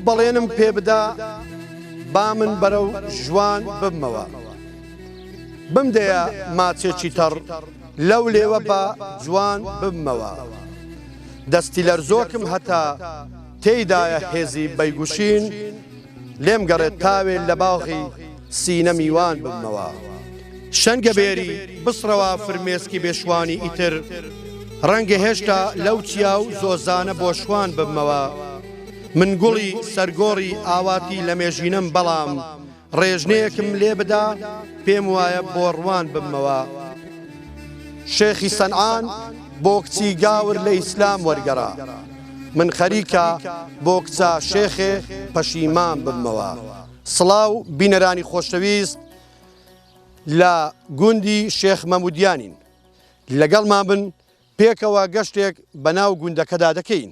بەڵێنم پێ بدا با من بەرەو ژوان ببمەوە بمدەیە ماچێکی تەڕ لەو لێوە بە جوان ببمەوە دەستی لەرزۆکم هەتا تێیدایە هێزی بەیگوشین لێم گەڕێت تاوێ لە باوغی سینە میوان ببمەوە شەنگە بێری بسڕەوە فرمێسکی بێشوانی ئیتر ڕەنگە هێشتا لەو چیا و زۆزانە بۆ شوان ببمەوە من گوڵی سەرگۆڕی ئاواتی لە مێژینم بەڵام ڕێژنەیەکم لێ بدا پێم وایە بۆ ڕوان ببمەوە شێخی سەنعان بۆ کچی گاور لە ئیسلام وەرگەڕا من خەریکە بۆ کچە شێخێ پەشیمان ببمەوە سڵاو بینەرانی خۆشەویست لە گوندی شێخ مەمودیانین لەگەڵمان بن پێکەوە گەشتێک بەناو گوندەکەدا دەکەین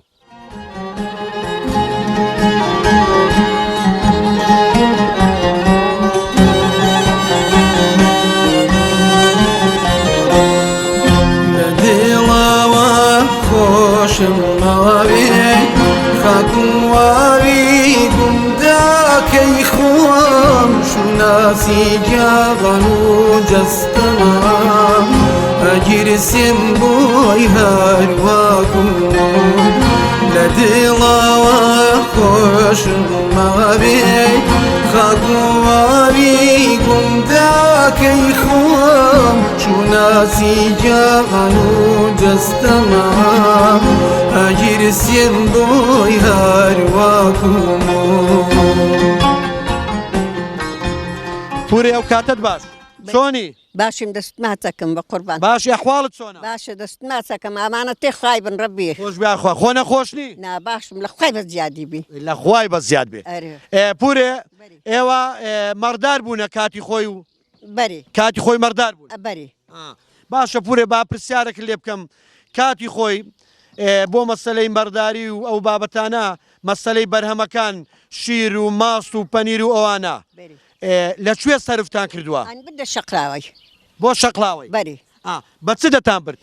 خاکواوی گوندەکەی خۆم شوناسی جیاغان و جەستەم ئەگیرسێم بۆی هەرواکم لە دڵەوە خۆشم مەوێ خاکواوی گوندەکەی خۆم شوناسی جیاغان و جەستەم ئەگیرسێم بۆی هەرواکم پورێ ئەو کاتت باش چۆنی؟ باشم دەست ماچەکەم بە قوربان باشی ئەحواڵت چۆنە؟ باشە دەست ماچەکەم ئامانە تێ خوای بن ڕەبی خۆش بیاخوا خۆ نەخۆشنی؟ نا باشم لە خوای بە زیادی بی لە خوای بە زیاد بێ پورێ ئێوە مەردار بوونە کاتی خۆی و بەری کاتی خۆی مەردار بوون بەری باشە پورێ با پرسیارێک لێ بکەم کاتی خۆی بۆ مەسەلەی مەرداری و ئەو بابەتانە مەسەلەی بەرهەمەکان شیر و ماست و پەنیر و ئەوانە لەکوێ سەرفتان کردووە؟ بدە شەقراوی بۆ شەقڵاوی بەری بە چ دەتان برد؟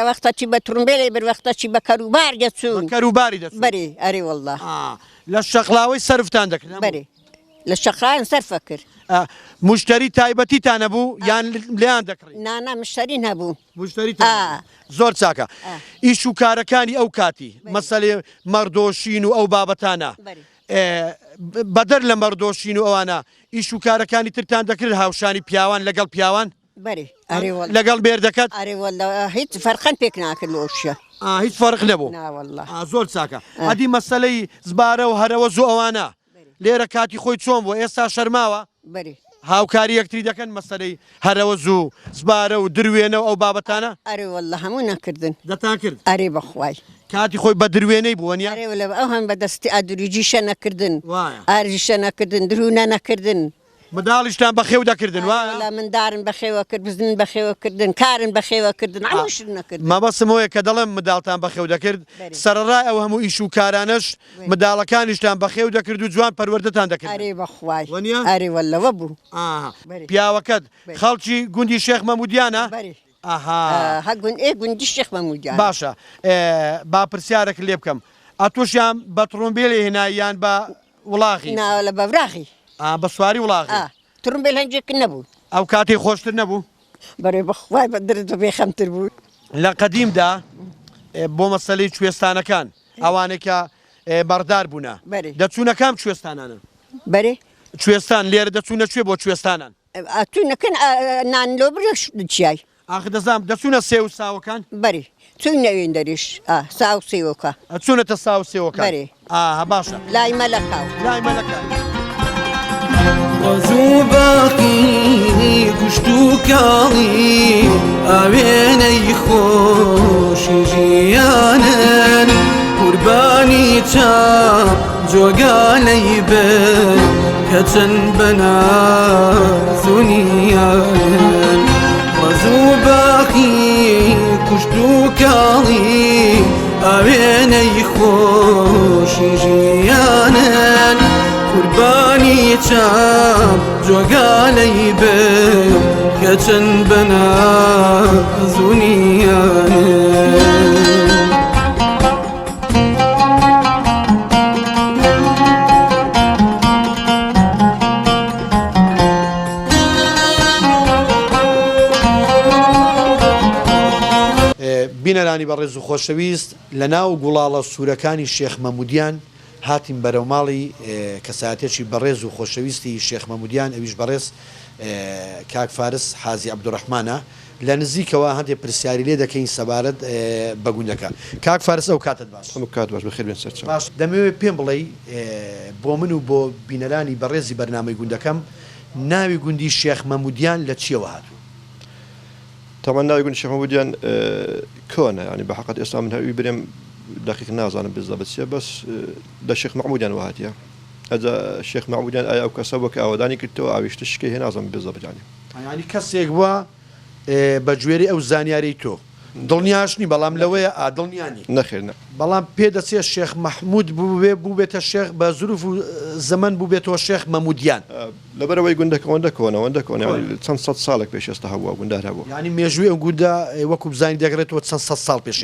وەختەی بە تورمبێلی بر وەختەی بە کەروبار دەچوون کەروباری دەچوون بەری ئەری وەڵڵا لە شەقڵاوی سەرفتان دەکرد بەری لە شەقرایان سەرفە کرد مشتری تایبەتیتان نەبوو یان لێیان دەکڕی؟ نانا مشتری هەبوو مشتری زۆر چاکە ئیش و کارەکانی ئەو کاتی مەسەلێ مەردۆشین و ئەو بابەتانە بەدەر لە مەردۆشین و ئەوانە ئیش و کارەکانی ترتان دەکرد هاوشانی پیاوان لەگەڵ پیاوان؟ بەری لەگەڵ بێردەکەت؟ هیچ فەرقەن پێک ناکرد لەوشە هیچ فەرق نەبوو زۆر چاکە ئەدی مەسەلەی زبارە و هەرەوە زوو ئەوانە لێرە کاتی خۆی چۆن بۆ ئێستا شەرماوە؟ بەری هاوکاری یەکتری دەکەن مەسەلەی هەرەوە زوو زبارە و دروێنە و ئەو بابەتانە؟ ئەری وەڵڵا هەموو نەکردن دەتان کرد؟ ئەری بەخوای کاتی خۆی بە دروێنەی بووە ئەو هەم بەدەستی ئادروجیشە نەکردن ئارژیشە نەکردن درونە نەکردن منداڵیشتان بەخێو دەکردن وایە مندارن بەخێوە کرد بزن بەخێوەکردن کارن بەخێوەکردن هەمووشت نەکرد مەبەسمەوەیە کە دەڵێم منداڵتان بەخێو دەکرد سەرڕای ئەو هەموو ئیش و کارانەش منداڵەکانیشتان بەخێو دەکرد و جوان پەروەردەتان دەکرد ئەرێ بەخوای ئەرێ وەلەوە بوو پیاوەکەت خەڵکی گوندی شێخ مەمودیانە؟ گوندی شێخ مەمودیان باشە با پرسیارێک لێ بکەم ئەتۆشیان بە تڕۆمبێلی هێناییان بە وڵاغی لە بەڤراغی بە سواری وڵاغی تڕمبێل هەنجێک نەبوو ئەو کاتێک خۆشتر نەبوو؟ بەڕێ بەخوای بە درد بێ خەمتر بوو لە قەدیمدا بۆ مەسەلەی کوێستانەکان ئەوانێکە بەڕدار بوونە دەچوونە کام کوێستانانە؟ بەرێ کوێستان لێرە دەچوونە کوێ بۆ کوێستانان؟ ئەتوونەکەن نانلۆ برێش چیای ئاخ دەزانم دەچوونە سێ و ساوەکان؟ بەری چوون نەوێن دەریش ساو سێوەکە ئەچوونەتە ساو سێوەکە بەرێ باشە لای مەلەکاو لای مەلەکە وەزوو باقی گوشت و کاڵی ئاوێنەی خۆشی ژیانن قوربانی چاو جۆگانەی بن کە چەند بەنازونیانن وەزوو باقی گوشت و کاڵی ئاوێنەی خۆشی ژیانن قوربانی چاو جۆگانەی بن کە چەند بەنازونیانن بینەرانی بەڕێز و خۆشەویست لە ناو گوڵاڵە سوورەکانی شێخ مەمودیان هاتیم بەرەو ماڵی کەسایەتێکی بەڕێز و خۆشەویستی شێخ مەمودیان ئەویش بەڕێز کاک فارس حازی عەبدوڕەحمانە لە نزیکەوە هەندێک پرسیاری لێ دەکەین سەبارەت بە گوندەکە. کاک فارس ئەو کاتت باش کات باش بەخێر بێن سەرچاو. باش دەمەوێت پێم بڵێ بۆ من و بۆ بینەرانی بەڕێزی بەرنامەی گوندەکەم ناوی گوندی شێخ مەمودیان لە چیەوە هاتوو؟ طبعا ناوی گوندی شێخ مەمودیان کۆنە ینی بە حەقەت ئێستا من هەوی برێم دقیق نازانم بالضبط چییە بەس لە شێخ مەحمودیان وهاتیە ئەجا شێخ مەحمودیان ئایا ئەو کەسە وەکە ئاوادانی کردەوە ئاویشتە شکەی هێ نازانم بالضبط ینی کەسێک بووە بە گوێرەی ئەو زانیاری تۆ دڵنیاشنی بەڵام لەوەیە دڵنیانی نەخێرنە بەڵام پێدەچێت شێخ مەحمود بوو بێتە شێخ بە زروف و زەمن بوو بێتەوە شێخ مەمودیان لەبەرەوەی گوندەکەەوەندە کۆنەوەندە چەند سەد ساڵێک پێش ئێستا هەبووە گوندار هەبوو ینی مێژووی ئەو گودا وەکو بزانانی دەگرێتەوە چەند سەد ساڵ پێش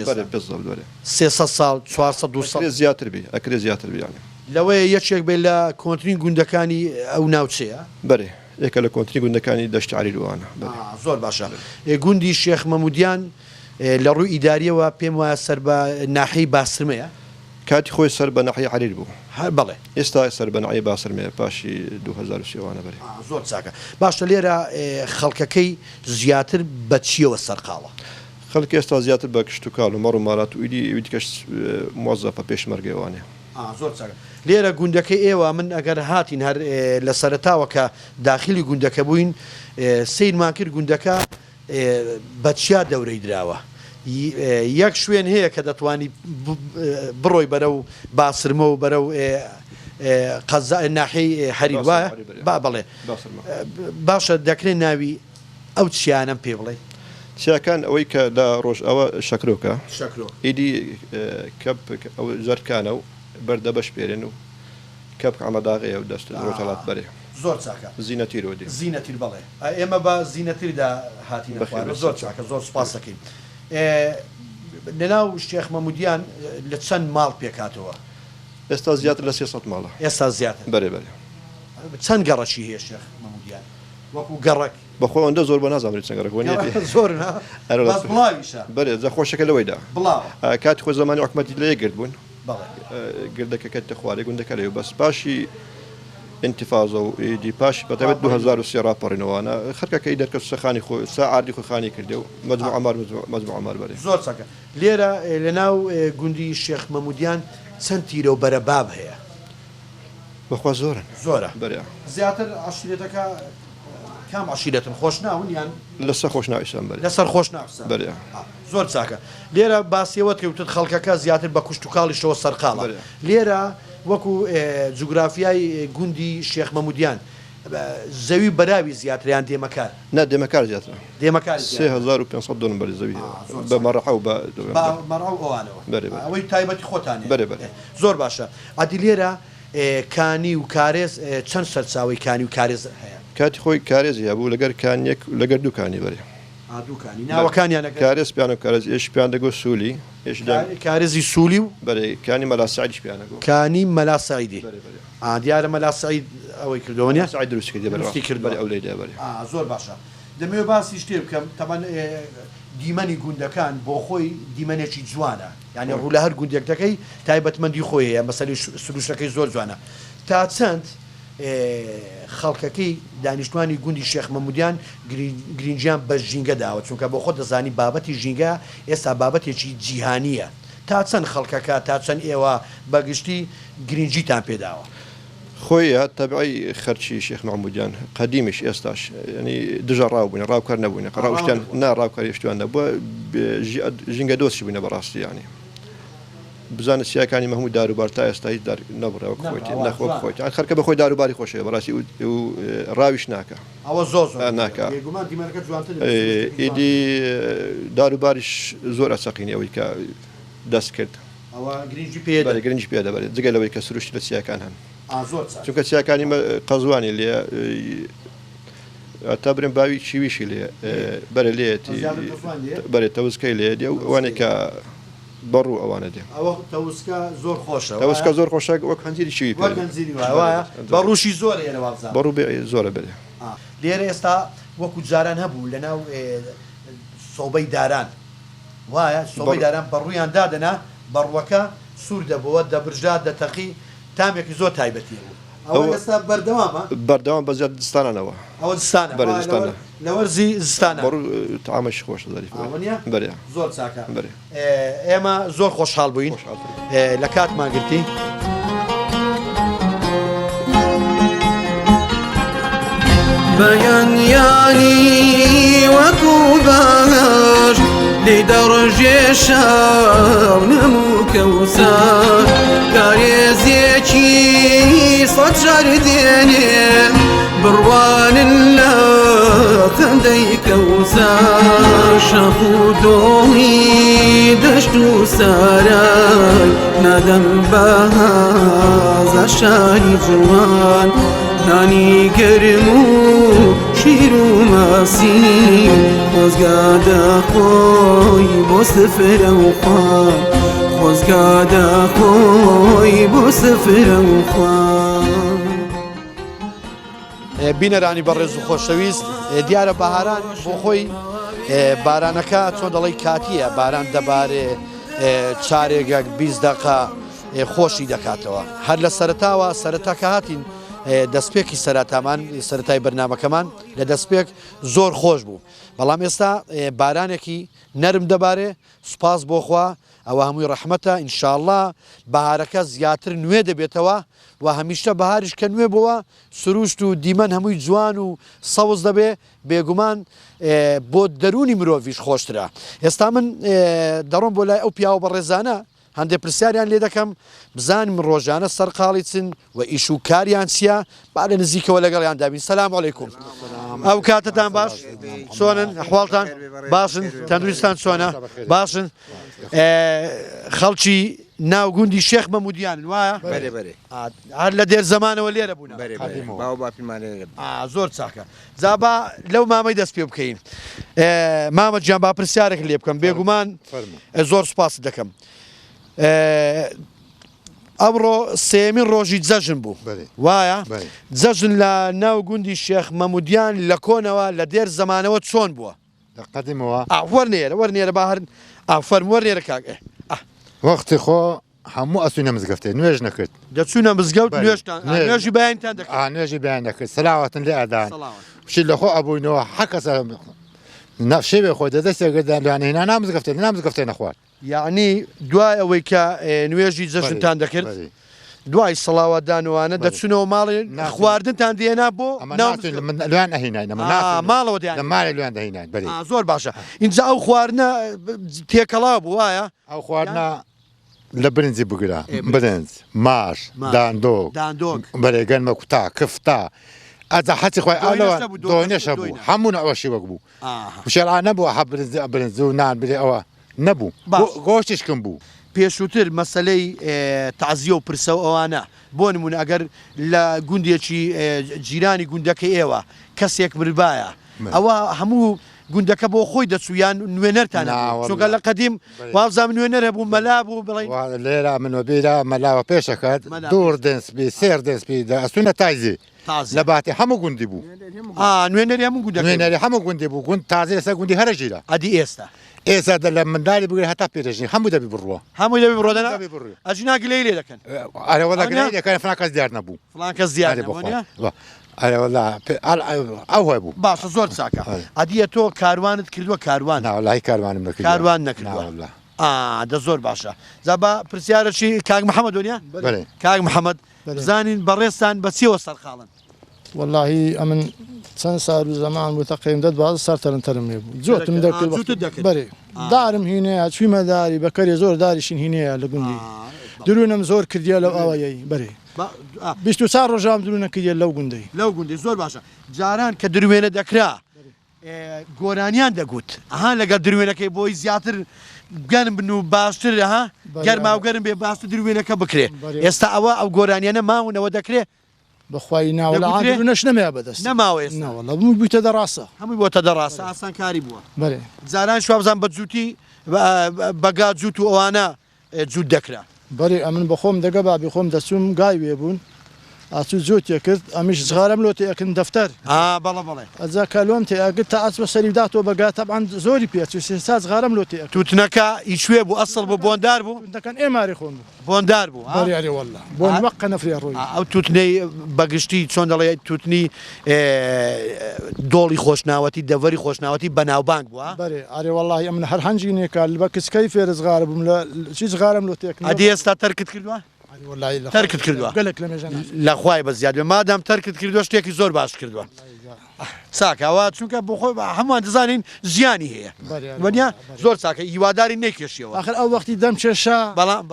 300 ساڵ 400 200 زیاتر بی ئەکرێ زیاتر بیانی لەوەیە یەکێک بێت لە کۆنتترین گوندەکانی ئەو ناوچەیە بەێ یەکە لە کۆنتتری گوندەکانی دەشت عریلوانە زۆر باشە گوندی شێخ مەمودیان لە ڕووی ئیداریەوە پێم وایە سەر بە ناحەی باسرمەیە کاتی خۆی سەر بە ناحەی عریل بوو بەڵێ ئێستا سەر بە ناحەی باسرمەیە پاشی 2023وانە بەرێ زۆر چاکە باشە لێرە خەڵکەکەی زیاتر بە چیەوە سەرقاڵە خەڵکی ئێستا زیاتر بە کشت و کاڵ و مەڕ و مارات و ئیدی کەش موظفە پێشمەرگەوانێ زۆر چاکە لێرە گوندەکەی ئێوە من ئەگەر هاتین هەر لە سەرتاوە کە داخلی گوندەکە بووین سیرمان کرد گوندەکە بەچیا دەورەی دراوە یەک شوێن هەیە کە دەتوانی بڕۆی بەرەو باسرمە و بەرەو ناحەی هەری وایە با بڵێ باشە دەکرێت ناوی ئەو چیانەم پێ بڵێ چیاکان ئەوەی کە لە ڕۆژ ئەوە شەکرۆکە ئیدی کەپ ئەو زەرکانە و بەردە بەش پێرێن و کەپ ئەمەداغەیە و دەست ڕۆژەڵات بەرێ زۆر چاکە زیینەتیر وەدی زیینەتیر بڵێ ئێمە بە زیینەتیردا هاتین زۆر چاکە زۆر سپاس دەکەین لەناو شێخ مەمودیان لە چەند ماڵ پێکاتەوە ئێستا زیاتر لە 300 ماڵە ئێستا زیاتر بەێ چەند گەڕەشی هەیە شێخ مەمودیان وەکو گەڕک بەخۆ ئەوەندە زۆر بە نازانێت چەندگەڕک زۆر بەێ جا خۆشەکە لەوەیدا کاتی خۆ زمانی حکومەتی لە یەگرت بوون گردەکەکەت دەخوارێ گوندەکە لێ بەس پاشی انتفاضە و ئیدی پاش بەتەبێت 2023 راپەڕێنەوەوانە خەرکەکەی دەرکەوت سەخانی خۆی ساعاردی خۆخانی کردێ و مەجموع ئامار بەرێ زۆر چاکە لێرە لەناو گوندی شێخ مەمودیان چەند تیرە و بەرەباب هەیە بەخوا زۆرن زۆرە بەرێ زیاتر عشیرەتەکە کام عشیرەتن خۆش ناون یان لەسەر خۆش ناویستان بەرێ لەسەر خۆش ناویستان بەرێ زۆر چاکە لێرە باسیەوە کەوتت خەڵکەکە زیاتر بە کوشت و کاڵیشەوە سەرقاڵە لێرە وەکو جوگرافیای گوندی شێخ مەمودیان زەوی بەراوی زیاتریان دێمەکار نا دێمەکار زیاترە دێمەکار 3500 دۆن بەری زەوی بە مەڕەحە و بە مەڕەو ئەوانەوە بەرێ ئەوەی تایبەتی خۆتانێ بەرێ زۆر باشە ئەدی لێرە کانی و کارێز چەند سەرچاوی کانی و کارێز هەیە کاتی خۆی کارێزی هەبوو لەگەر کانیەک لەگەر دووکانی بەرێ دووکانی ناوەکانیان کارێز پیان و کارێز ئێش پیان دەگۆ سوولی کارێزی سوولی و بەرێ کانی مەلاسعیدیش پیانەگۆ کانی مەلا سەعیدی دیارە مەلا سەعید ئەوەی کردەوە نیە سەعید دروست کرد بەرێ ئەو لێدا بەرێ زۆر باشە دەمەوێت باسی شتێ بکەم تەمان دیمەنی گوندەکان بۆ خۆی دیمەنێکی جوانە یعنی ڕوو لە هەر گوندێک دەکەی تایبەتمەندی خۆی هەیە مەسەلی سروشەکەی زۆر جوانە تا چەند خەڵکەکەی دانیشتوانی گوندی شێخ مەمودیان گرنگیان بە ژینگە داوە چونکە بۆ خۆ دەزانی بابەتی ژینگە ئێستا بابەتێکی جیهانیە تا چەند خەڵکەکە تا چەند ئێوە بەگشتی گرنگجیتان پێداوە خۆی تەبعی خەرچی شێخ مەمودیان قەدیمیش ئێستاش ینی دژە ڕاوبووین ڕاوکار نەبووین ڕاوشتیان ڕاوکاریشتوان نەبووە ژینگە دۆستی بووینە بەڕاستی ینی بزانە سیاکانی مەهموو داروبار تا ئێستا هیچ نەبڕەوە خۆیتی نەخۆ خۆیت خەرکە بەخۆی داروباری خۆشەوە بەڕاستی و ڕاویش ناکە ئەوە زۆر ناکە ئیدی داروباریش زۆر ئەسەقینی ئەوەی کە دەست کرد گرنگی پێ دەبێت جگە لەوەی کە سروشتی لە سیاکان هەن چونکە سیاکانی قەزوانی لێ تا برم باوی چیویشی لێ بەرە لێتی بەرێ تەوزکەی لێ دێ وانێک کە بەڕوو ئەوانە دێ تەوسکە زۆر خۆشە تەوسکە زۆر خۆشە وەک هەنجیری چوی بەڕوشی زۆر بەڕوو زۆرە بێ لێرە ئێستا وەکو جاران هەبوو لەناو سۆبەی داران وایە سۆبەی داران بەڕوویان دادەنا بەڕوەکە سوور دەبەوە دەبرژات دەتەقی تامێکی زۆر تایبەتی ئەوە ئێستا بەردەوامە بەردەوام بەزیاد دستانانەوە ئەوە دستانە لە وەرزی زستانە تەعامەش خۆش دەریف بەرێ زۆر چاکە ئێمە زۆر خۆشحاڵ بووین لە کاتمان گرتی بەیانیانی وەکو باش لێ دەڕژێ شاو نەموو کەوسەر کارێزێکی سەد شار دێنێ بڕوانن لە خەندەی کەوسەر شەق و دۆڵی دەشت و سارای نادەم بەهازە شاری جوان نانی گرم و شیر و ماسی خۆزگادە خۆی بۆ سفرە و خوان خۆزگادە خۆی بۆ سفرە و خوان بینەرانی بەڕێز و خۆشەویست دیارە بەهاران بۆ خۆی بارانەکە چۆن دەڵی کاتیە باران دەبارێ چارێگەک 20 دقە خۆشی دەکاتەوە هەر لە سەرتاوە سەرەتاکە هاتین دەستپێکی سەراتامان سەرەتای بەرنامەکەمان لە دەستپێک زۆر خۆش بوو بەڵام ئێستا بارانێکی نەرم دەبارێ سوپاس بۆخوا ئەوە هەمووی ڕەحمەتە ئینشاءڵڵا بەهارەکە زیاتر نوێ دەبێتەوە و هەمیشتە بەهاریش کە نوێ بووە سروشت و دیمەن هەمووی جوان و سەوز دەبێ بێگومان بۆ دەرونی مرۆڤیش خۆشترە ئێستا من دەڕۆم بۆ لای ئەو پیاوە بەڕێزانە هەندێک پرسیاریان لێ دەکەم بزانم ڕۆژانە سەرقاڵی چن و ئیش و کاریان چییە با لە نزیکەوە لەگەڵیان دابین سەلام عەلەیکوم ئەو کاتتان باش چۆنن ئەحواڵتان باشن تەندروستان چۆنە باشن خەڵکی ناوگوندی شێخ مەموودیانن وایە هەر لە دێر زەمانەوە لێرە بوون زۆر چاکە جابا لەو مامەی دەست پێ بکەین مامە گیان با پرسیارێک لێ بکەم بێگومان زۆر سوپاس دەکەم ئەمڕۆ سێمین ڕۆژی جەژن بوو وایە جەژن لە ناوگوندی شێخ مەموودیان لە کۆنەوە لە دێر زەمانەوە چۆن بووە وەرنێرە با هەر ئافەرم وەرنێرە کاکە وەختی خۆ هەموو ئەسوونە مزگەفتێ نوێژ نەکرد دەچوونە مزگەوت نوێژی بەیانتان دەکات نوێژی بەیان دەکرد سەلاوەتن لێ ئەدان شی لە خۆ ئەبووینەوە حەکەسە نەفشێوێ خۆی دەدەستێگەدا لەوانهێنا نامزگەفتێ نامزگەفتێ نەخوارد یعنی دوای ئەوەی کە نوێژی جەژنتان دەکرد دوای سەڵاوەتدانوانە دەچونەوە ماڵی خواردنتان دێنا بۆ لەوان ئەهینای ماڵەوە لە ماڵی لەوان دەهینای زۆر باشە اینجا ئەو خواردنە تێکەڵاو بوو وایە ئەو خواردنە لە برنجی بگرە برنج ماش داندۆک بەرێگەنمە کوتا کفتا ئەجا حەچی خۆی ئەوەوە دۆنێشە بوو هەموو ئەوەشی وەک بوو شێران نەبووە برنج و نان برێ ئەوە نەبوو گۆشتیشکم بوو پێشووتر مەسلەی تازیە و پرسە ئەوانە بۆ نمونە ئەگەر لە گوندێکی جیرانی گوندەکەی ئێوە کەسێک مربایە ئەوە هەموو گوندەکە بۆ خۆی دەچویان نوێنەرتان چۆکە لە قەدیم وازام نوێنەر هەبوو مەلا بوو بڵێ لێرە منۆبیرە مەلاوە پێشەکەات دوور دەستبی سێر دەستبی ئەسوونە تایزی لە باتی هەموو گوندی بوو نوێنەری هەموو گوندەکە نوێنەری هەموو گوندی بوو گوند تازی لەسەر گوندی هەرە ژیرە ئەدی ئێستا ئێستا لە منداڵی بگرێت هەتا پێرەژنی هەموو دەبی بڕوە هەمووی دەبی بڕۆدەنا ئەجناگی لێ دەکەن ئەرەوەڵا دەکەن فلان کەس دیار نەبوو فلان کەس دیار ئەرەوەڵا ئەو هۆی بوو باشە زۆر چاکە ئەدیە تۆ کاروانت کردووە کاروان ناوەڵای کاروانم نەکرد کاروان نەکردووە دە زۆر باشە زابا پرسیارەشی کاک محەممەد دنیا کاک محەممەد بزانین بەڕێستان بە چیەوە سەرخاڵن واللهی ئەمن چەند سال و زەمان بوو تەقیم دەت باز سەرتەرم لێ بوو جۆتم دەکرد بەرێ دارم هینەیە چویمە داری بەکەری زۆر داریشین هینەیە لە گوندی درونم زۆر کردیە لەو ئەوەیەی بەرێ 24 ڕۆژام درونە کردیە لەو گوندەی زۆر باشە جاران کە دروێنە دەکرا گۆرانیان دەگوت ئەها لەگەڵ دروێنەکەی بۆی زیاتر گەرم بن و باشتر ها گەرماوگەرم بێ باشتر دروێنەکە بکرێ ئێستا ئەوە ئەو گۆرانیانە ماونەوە دەکرێت بەخوای ناوەش نەمێ بەدەست نەماوە هەموو بوویتە دەڕاستە هەمووی بۆتە دەڕاستە ئاسان کاری بووە بەێ جاران شوابزان بە جووتی بەگا جووت و ئەوانە جووت دەکرا بەێ ئەمن بە خۆم دەگە بابی خۆم دەچوم گای وێ بوون ئاچوو جۆتێ کرد ئەمیش زغارم لۆ تێکن دەفتەر بەڵە بەڵێ ئەجا کالۆم تێگرت تا ئەچ بە سەریداتەوە بەگات تەبعاان زۆری پێچ سا زغارم لۆ تێ تووتنەکە ئیشوێ بوو ئەسڵ بوو بۆندار بوو دەکەن ئێماری خۆن بۆندار بوو بەریاری وەڵا بۆن وەقە نەفری ڕۆی ئەو تووتنەی بەگشتی چۆن دەڵێ تووتنی دۆڵی خۆشناوەتی دەڤەری خۆشناوەتی بەناوبانگ بووە بەێ ئارێ وڵی ئەمن هەر هەنجینێکە بە کچکەی فێرە زغارە بووم لە چی زغارم لۆ تێک ئەدی ئێستا تەرکت کردووە تەرکت کردووە گەلێک لە مێژە لە خوای بە زیاد بێ مادام تەرکت کردووە شتێکی زۆر باش کردووە چاکەوە چونکە بۆ خۆی هەمووان دەزانین زیانی هەیە وەنیا زۆر چاکە هیواداری نەکێشیەوە آخر ئەو وەختی دەم کێشا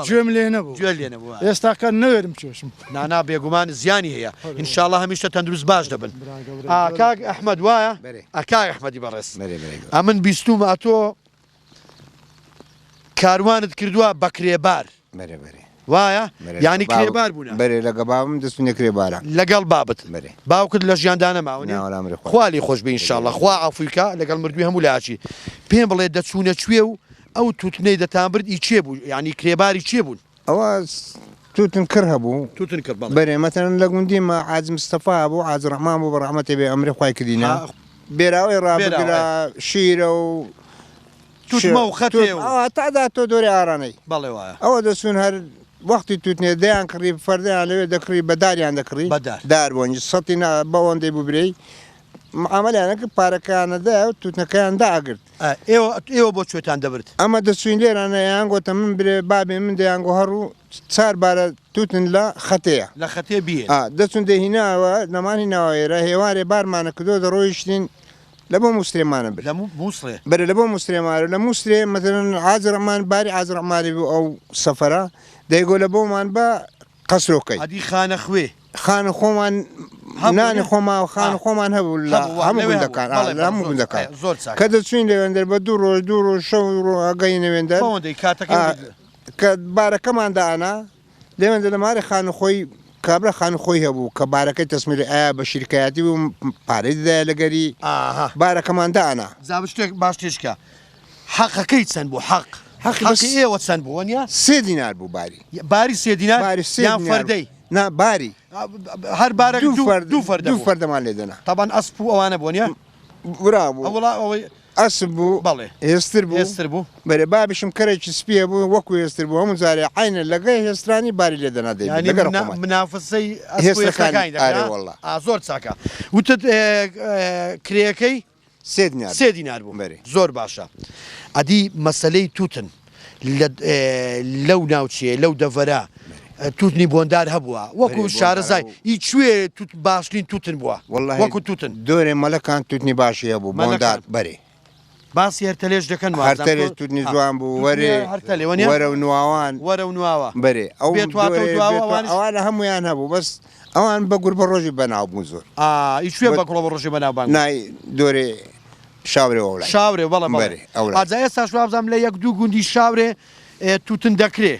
گوێم لێ نەبوو گوێ لێ نەبووە ئێستاکە نەوێرم چێشم نانا بێگومان زیانی هەیە ئینشاءڵڵا هەمیشە تەندروست باش دەبن کاک ئەحمەد وایە ئەکای ئەحمەدی بەڕێز ئەمن بیستومە تۆ کاروانت کردووە بە کرێبار وایە ینی کرێبار بوون بەرێ لەگە باوم دەستونە کرێبارە لەگەڵ بابت باوکت لە ژیاندانە ماونێ خوالی خۆش بە ئینشاءڵڵا خوا ئافریکا لەگەڵ مردوی هەموو لاچی پێم بڵێ دەچوونە کوێ و ئەو تووتنەی دەتانبرد ئی چێ بوو ینی کرێباری چێ بوون ئەوە توتن کڕ هەبوو تووتن کرد بەرێ مەتەن لە گوندیمە عاز مستەفا بوو عاز ڕەحمان بوو بە ڕەحمەتێ بێ ئەمری خوای کردینە بێراوی ڕابگرا شیرە و تووتمە و خەتێ تادا تۆ دۆری ئارانەی بەڵێ وایە ئەوە دەچون هەر وەختی تووتنێ دەیان کڕی فەردیان لەوێ دەکڕی بەداریان دەکڕی دار بۆنج سەتی بەوەندەی بوو برەی معاملیانەکە پارەکانەدا و تووتنەکەیان داگرت ئێوە بۆ کوێتان دەبرد ئەمە دەچوین لێرانە یان گۆتە من برێ بابێ من دەیانگۆ هەڕوو چار بارە تووتن لە خەتەیە لە خەتێ بیە دەچون دەهیناوە نەمانی ناوەێرە هێوارێ بارمانە کردۆ دەڕۆیشتین لە بۆ موسلێمانە بێت بەرە لە بۆ موسلێمانە لە موسلێ مەتەن عازڕەمان باری عازڕەمانی بوو ئەو سەفەرە دەیگۆ لە بۆمان بە قەسرۆکەی ئەدی خانە خوێ خانە خۆمان نانی خۆما و خانە خۆمان هەبوو لە هەموو گوندەکان لە هەموو گوندەکان کە دەچوین لەوێندەر بە دوو ڕۆژ شەو ئەگەی نەوێندەر کە بارەکەمان دانا لەوێندە لە ماری خانە خۆی کابرا خان خۆی هەبوو کە بارەکەی تەسمیری ئایا بە شیرکایەتی و پارەی دەدایە لەگەری بارەکەمان دانا زاب شتێک باش تێشکە حەقەکەی چەند بوو حەقی ئێوە چەند بوو وەنیا 3 دینار بوو باری 3 دینار یان فەردەی نا باری هەر بارە دوو فەردەمان لێ دەنا تابان ئەسپ و ئەوانە بوونیە ورا بوو ئەوڵی ئەسب بوو بەڵێ هێستر بوو بەرێ بابشم کەرێکی سپیە بوو وەکو هێستر بوو هەموو جارێ عینە لەگەی هێسترانی باری لێ دەنا منافسەی هێستەکانی زۆر چاکە وتت کرێەکەی 3 دینار بوو زۆر باشە ئەدی مەسەلەی تووتن لەو ناوچێ لەو دەڤەرە تووتنی بۆندار هەبووە وەکو شارەزای هیچ کوێ باشترین تووتن بووە وەکو تووتن دۆرێ مەلەکان تووتنی باشی هەبوو بۆندار بەرێ باسی هەرتەلێش دەکەن هەرتەلێ تووتنی جوان بوو وەرێ وەرە و نواوان وەرە و نواوە بەرێ ئەوانە هەمویان هەبوو بەس ئەوان بە گور بە ڕۆژی بەناو بوو زۆر ئیشوێ بە گوڵە بە ڕۆژی بەناوبان نای دۆرێ شاورێ وڵای شاورێ بەڵە بەرێ ئاجا ئێستا شوابزانم لە 1-2 گوندی شاورێ تووتن دەکرێ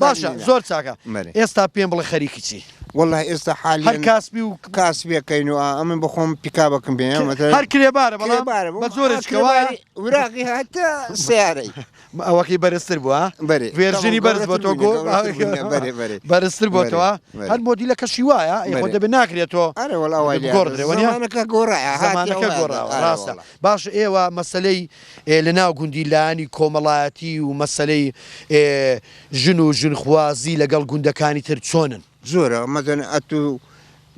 باشە زۆر چاکە ئێستا پێم بڵێ خەریکی چی والله ئێستا حالی هەر کاسبی و کاسبیەکەین و ئەمن بخۆم پیکابەکەم بێ هەر کرێبارە بەڵام بە زۆرێکەوە وراقی هاتە سیارەی ئەوەکەی بەرزتر بووە وێرژنی بەرز بۆ تۆ بەرزتر بۆتەوە هەر مۆدیلە کەشی وایە خۆ دەبێ ناکرێتەوە گۆڕێوەنیەکە گۆڕاوە ڕاستە باش ئێوە مەسلەی لە ناو گوندی لایانی کۆمەڵایەتی و مەسلەی ژن و ژنخوازی لەگەڵ گوندەکانی تر چۆنن زۆرە مەدەن ئەتو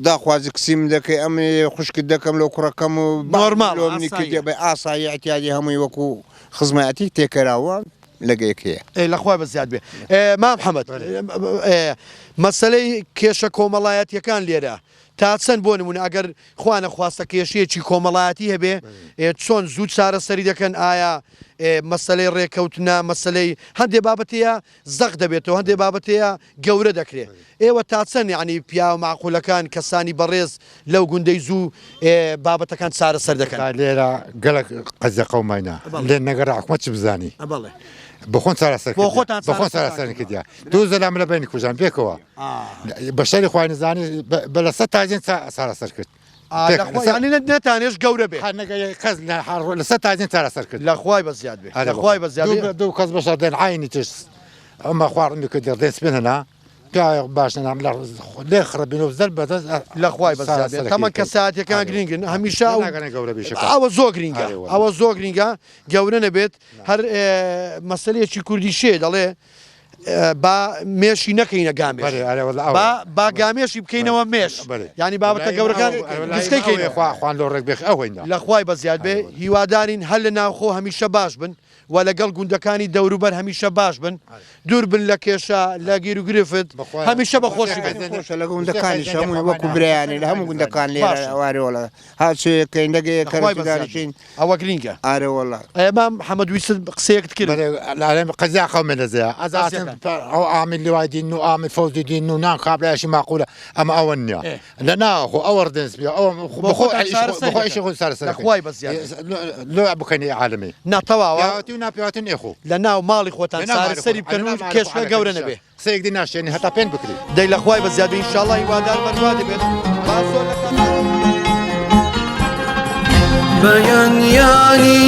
داخوازی کسیم دەکەی ئەمێ خوشکت دەکەم لەو کوڕەکەم و نۆرماڵ بە ئاسایی ئەتیادی هەمووی وەکو خزمەتی تێکەراوە لەگەیەکەیە لە خوای بە زیاد بێ مام محەممەد مەسلەی کێشە کۆمەڵایەتیەکان لێرە تا چەند بۆ نمونە ئەگەر خوانە خواستە کێشەیەکی کۆمەڵایەتی هەبێ چۆن زوو چارەسەری دەکەن ئایا مەسلەی ڕێکەوتنە مەسلەی هەندێ بابەتەیە زەق دەبێتەوە هەندێ بابەتەیە گەورە دەکرێت ئێوە تا چەند یعنی پیا و معقولەکان کەسانی بەڕێز لەو گوندەی زوو بابەتەکان چارەسەر دەکەن لێرە گەلک قەزە قەوماینا لێ نەگەڕ حکومەت چ بزانی بخۆن چارەسەر بخۆن چارەسەری کردیا دوو زەلام لە بینی کوژان پێکەوە بەشەری خوای نزانی بە لە 100 تازین چارەسەر کرد نەتانێش گەورە بێ کەس لە 100 تازین چارەسەر کرد لە خوای بە زیاد بێ لە خوای بە زیاد دوو کەس بەشە دێن عینی تش ئەمە خواردنی کرد دەردێن سپێن هەنا پیاوێک باش لێ خڕبین و زەر بەدەست لە خوای بەزیاد تەمە کە ساعتەکان گرنگن هەمیشە ئەوە زۆر گرینگە ئەوە زۆر گرینگە گەورە نەبێت هەر مەسلەیەکی کوردی شێ دەڵێ با مێشی نەکەینە گامێش با گامێشی بکەینەوە مێش ینی بابەتە گەورەکان گشتەکەین خوان لۆ ڕێک بێخ ئەوەینە لە خوای بەزیاد بێ هیوادارین هەر لە ناوخۆ هەمیشە باش بن و لەگەڵ گوندەکانی دەوروبەر هەمیشە باش بن دوور بن لە کێشە لە گیر و گرفت هەمیشە بەخۆشی لە گوندەکانی هەموو وەکو برایانی لە هەموو گوندەکان لێرە ئەوارەوەڵە هاچێکەکەین دەگەی کەڕۆشین ئەوە گرینگە ئارەوەڵە ئێمە محەممەد ویست قسەیەکت کرد قەزیا خەڵمە دەزەیە ئەزاتن ئەو ئامل لێوای دین و ئامل فەوزی دین و نان قابلایشی ماقولە ئەمە ئەوە نییە لە ناخۆ ئەوە دەست بێ ئەوە بخۆیشی خۆ سەرسەر خوای بەزیاد لۆ بکەنی عالمی ناتەواوە ناپیاتن ئێخۆ لە ناو ماڵی خۆتان سەری بکەن و کێشە گەورە نەبێ قسەیەک دی ناشێنی هەتا پێن بکری دەی لە خوای بەزیاد بێ ئینشاءڵڵا هیوادار بەروا دەبێت زۆر بەیانیانی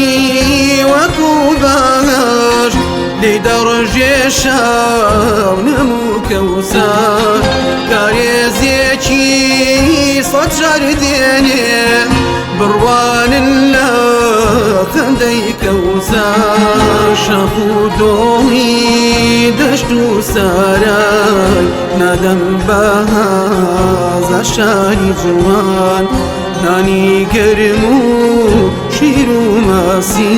وەکو باش لێ دەڕژێ شاو نەموو کەوسار کارێزیەکی سەد شار دێنێ بڕوانن لە خەندەی کەوسار شەق و دۆڵی دەشت و سارای نەدەم بەهازە شاری جوان نانی گرم و شیر و ماسی